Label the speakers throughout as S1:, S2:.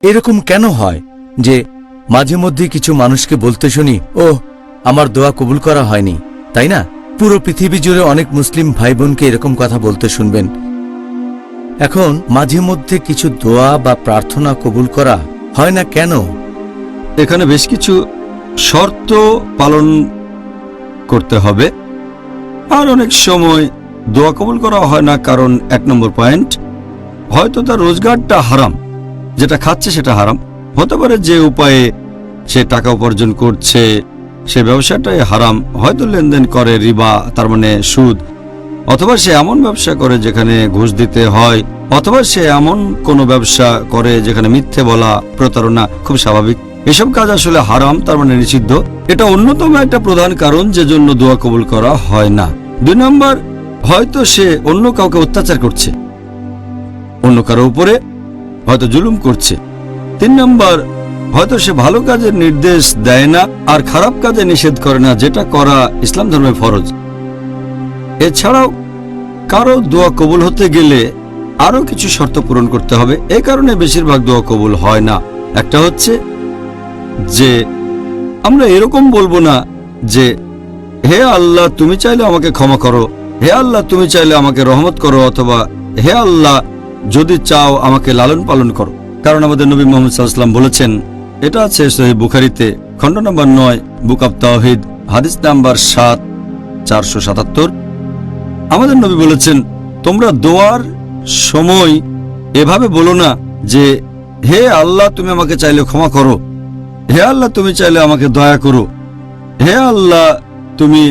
S1: এরকম কেন হয় যে মাঝে মধ্যে কিছু মানুষকে বলতে শুনি, ও আমার দোয়া কবুল করা হয়নি, তাই না? পুরো পৃথিবী জুড়ে অনেক মুসলিম ভাই বোনকে এরকম কথা বলতে শুনবেন। এখন মাঝে মধ্যে কিছু দোয়া বা প্রার্থনা কবুল করা হয় না কেন?
S2: এখানে বেশ কিছু শর্ত পালন করতে হবে। আর অনেক সময় দোয়া কবুল করা হয় না কারণ 1 নম্বর পয়েন্ট, হয়তো তার রোজগারটা হারাম, যেটা খাচ্ছে সেটা হারাম। হতে পারে যে উপায়ে সে টাকা উপার্জন করছে সে ব্যবসাটাই হারাম, হয়তো লেনদেন করে রিবা, তার মানে সুদ, অথবা সে এমন ব্যবসা করে যেখানে ঘুষ দিতে হয়, অথবা সে এমন কোনো ব্যবসা করে যেখানে মিথ্যে বলা, প্রতারণা খুব স্বাভাবিক। এসব কাজ আসলে হারাম, তার মানে নিষিদ্ধ। এটা অন্যতম একটা প্রধান কারণ যে জন্য দোয়া কবুল করা হয় না। 2 নম্বর, হয়তো সে অন্য কাউকে অত্যাচার করছে, অন্য কারো উপরে হয়তো জুলুম করছে। 3 নম্বর, হয়তো সে ভালো কাজের নির্দেশ দেয় না আর খারাপ কাজে নিষেধ করে না, যেটা করা ইসলাম ধর্মে ফরজ। এছাড়াও কারো দোয়া কবুল হতে গেলে আরো কিছু শর্ত পূরণ করতে হবে। এই কারণে বেশিরভাগ দোয়া কবুল হয় না। একটা হচ্ছে যে আমরা এরকম বলবো না যে হে আল্লাহ তুমি চাইলে আমাকে ক্ষমা করো, হে আল্লাহ তুমি চাইলে আমাকে রহমত করো, অথবা হে আল্লাহ যদি চাও আমাকে লালন পালন করো। কারণ আমাদের নবী মুহাম্মদ সাল্লাল্লাহু আলাইহি ওয়াসাল্লাম বলেছেন, এটা আছে সহিহ বুখারীতে খণ্ড নম্বর 9 বুক অব তাওহীদ হাদিস নাম্বার 7 477। আমাদের নবী বলেছেন, তোমরা দোয়ার সময় এভাবে বলো না যে হে আল্লাহ তুমি আমাকে চাইলে ক্ষমা করো, হে আল্লাহ তুমি চাইলে আমাকে দয়া করো, হে আল্লাহ তুমি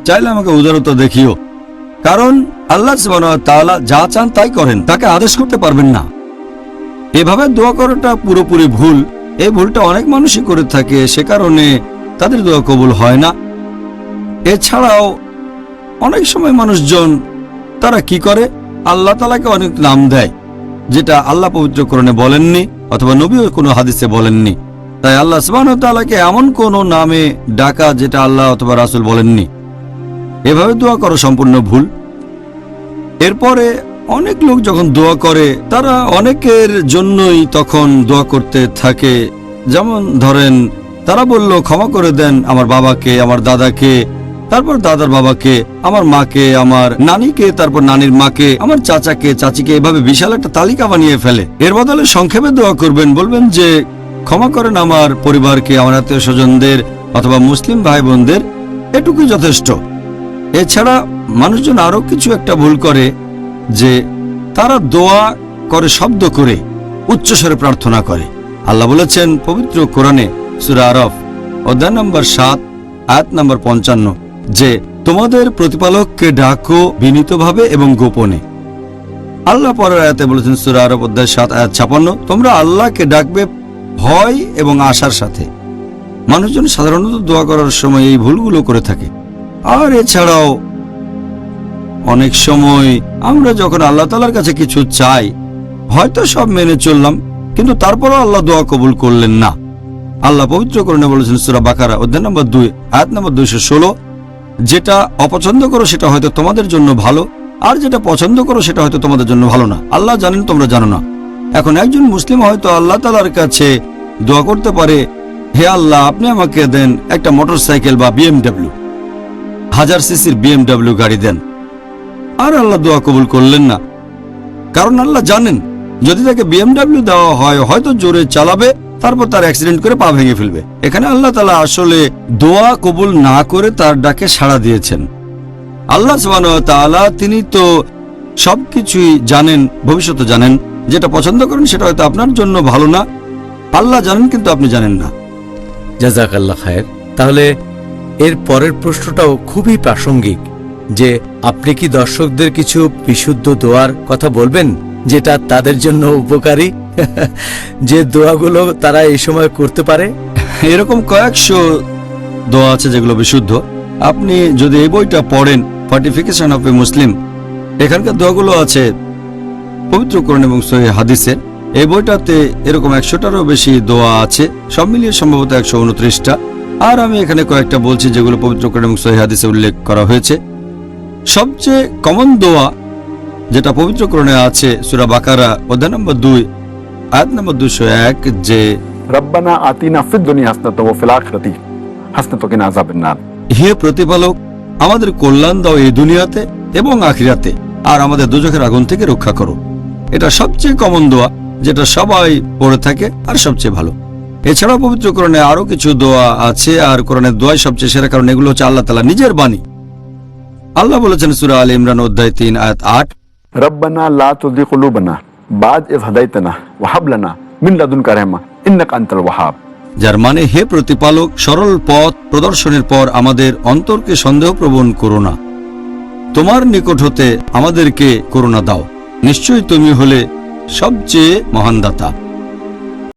S2: চাইলে আমাকে উদারতা দেখিও। কারণ আল্লাহ সুবহানাহু ওয়া তাআলা যা চান তাই করেন, তাকে আদেশ করতে পারবেন না। এভাবে দোয়া করাটা পুরোপুরি ভুল। এই ভুলটা অনেক মানুষই করে থাকে, সে কারণে তাদের দোয়া কবুল হয় না। এছাড়াও অনেক সময় মানুষজন তারা কি করে, আল্লাহ তাআলাকে অনেক নাম দেয় যেটা আল্লাহ পবিত্র কোরআনে বলেননি অথবা নবীও কোনো হাদিসে বলেননি। তাই আল্লাহ সুবহানাহু ওয়া তাআলাকে এমন কোনো নামে ডাকা যেটা আল্লাহ অথবা রাসূল বলেননি, এভাবে দোয়া করা সম্পূর্ণ ভুল। এরপরে অনেক লোক যখন দোয়া করে তারা অনেকের জন্যই তখন দোয়া করতে থাকে। যেমন ধরেন তারা বলল ক্ষমা করে দেন আমার বাবাকে, আমার দাদাকে, তারপর দাদার বাবাকে, আমার মাকে, আমার নানিকে, তারপর নানির মাকে, আমার চাচাকে, চাচিকে, এভাবে বিশাল একটা তালিকা বানিয়ে ফেলে। এর বদলে সংক্ষেপে দোয়া করবেন, বলবেন যে ক্ষমা করেন আমার পরিবারকে, আমার আত্মীয় স্বজনদের অথবা মুসলিম ভাই বোনদের, এটুকুই যথেষ্ট। এছাড়া মানুষজন আরো কিছু একটা ভুল করে যে তারা দোয়া করে শব্দ করে, উচ্চস্বরে প্রার্থনা করে। আল্লাহ বলেছেন পবিত্র কোরআনে সূরা আরাফ অধ্যায় নম্বর 7 আয়াত নম্বর 55 যে তোমাদের প্রতিপালককে ডাকো বিনীতভাবে এবং গোপনে। আল্লাহ পরের আয়াতে বলেছেন সূরা আরাফ অধ্যায় 7 আয়াত 56 তোমরা আল্লাহকে ডাকবে ভয় এবং আশার সাথে। মানুষজন সাধারণত দোয়া করার সময় এই ভুলগুলো করে থাকে। আর এছাড়াও অনেক সময় আমরা যখন আল্লাহ তাআলার কাছে কিছু চাই, হয়তো সব মেনে চললাম, কিন্তু তারপরও আল্লাহ দোয়া কবুল করলেন না। আল্লাহ পবিত্র কোরআনে বলেছেন সূরা বাকারা অধ্যায় নম্বর 2 আয়াত নম্বর 216 যেটা অপছন্দ করো সেটা হয়তো তোমাদের জন্য ভালো, আর যেটা পছন্দ করো সেটা হয়তো তোমাদের জন্য ভালো না। আল্লাহ জানেন, তোমরা জানো না। এখন একজন মুসলিম হয়তো আল্লাহ তাআলার কাছে দোয়া করতে পারে, হে আল্লাহ আপনি আমাকে দেন একটা মোটরসাইকেল বা BMW, 1000 সিসির BMW গাড়ি দেন। আর আল্লাহ দোয়া কবুল করলেন না, কারণ আল্লাহ জানেন যদি তাকে BMW দেওয়া হয় হয়তো জোরে চালাবে, তারপর তার অ্যাক্সিডেন্ট করে পা ভেঙে ফেলবে। এখানে আল্লাহ তাআলা আসলে দোয়া কবুল না করে তার ডাকে সাড়া দিয়েছেন। আল্লাহ সুবহানাহু ওয়া তাআলা তিনি তো সবকিছুই জানেন, ভবিষ্যতে জানেন। যেটা পছন্দ করেন সেটা হয়তো আপনার জন্য ভালো না, আল্লাহ জানেন কিন্তু আপনি জানেন না।
S1: জাযাকাল্লাহ খায়ের। তাহলে এর পরের প্রশ্নটাও খুবই প্রাসঙ্গিক যে আপনি কি দর্শকদের কিছু বিশুদ্ধ দোয়ার কথা বলবেন যেটা তাদের জন্য উপকারী, যে দোয়াগুলো তারা এই সময় করতে পারে?
S2: এরকম কয়েকশো দোয়া আছে যেগুলো বিশুদ্ধ। আপনি যদি এই বইটা পড়েন, ফর্টিফিকেশন অফ এ মুসলিম, এখানকার দোয়াগুলো আছে পবিত্র কোরআন এবং সহিহ হাদিসে। এই বইটাতে এরকম 100টারও বেশি দোয়া আছে, সব মিলিয়ে সম্ভবত 129টা। আর আমি এখানে কয়েকটা বলছি যেগুলো পবিত্র কোরআন এবং সহিহ হাদিসে উল্লেখ করা হয়েছে। সবচেয়ে কমন দোয়া যেটা পবিত্র কোরআনে আছে সূরা বাকারা অধ্যায় নম্বর 2 আয়াত নম্বর 201 যে
S3: रब्बना आतीना फिद दुनिया हसनतन व फिल आखिरति हसनतन व अज़ाबिन नार।
S2: হে প্রতিপালক, আমাদের কল্যাণ দাও এই দুনিয়াতে এবং আখিরাতে, আর আমাদের দোজখের আগুন থেকে রক্ষা করো। এটা সবচেয়ে কমন দোয়া, যেটা সবাই পড়ে থাকে আর সবচেয়ে ভালো। এছাড়াও পবিত্র কোরআনে আরো কিছু দোয়া আছে, আর কোরআনের দোয়াই সবচেয়ে সেরা, কারণ এগুলো হচ্ছে আল্লাহ তাআলা নিজের বাণী। আল্লাহ বলেছেন সূরা আলে ইমরান অধ্যায় 3 আয়াত 8,
S3: रब्बना ला तुज़िग़ क़ुलूबना बाद इज़ हदैतना व हब लना मिन लदुनका रहमा इन्नका अंतल वहाब।
S2: যার মানে হে প্রতিপালক, সরল পথ প্রদর্শনের পর আমাদের অন্তরকে সন্দেহপ্রবণ করো না, তোমার নিকট হতে আমাদেরকে করুণা দাও, নিশ্চয়ই তুমি হলে সবচেয়ে মহান দাতা।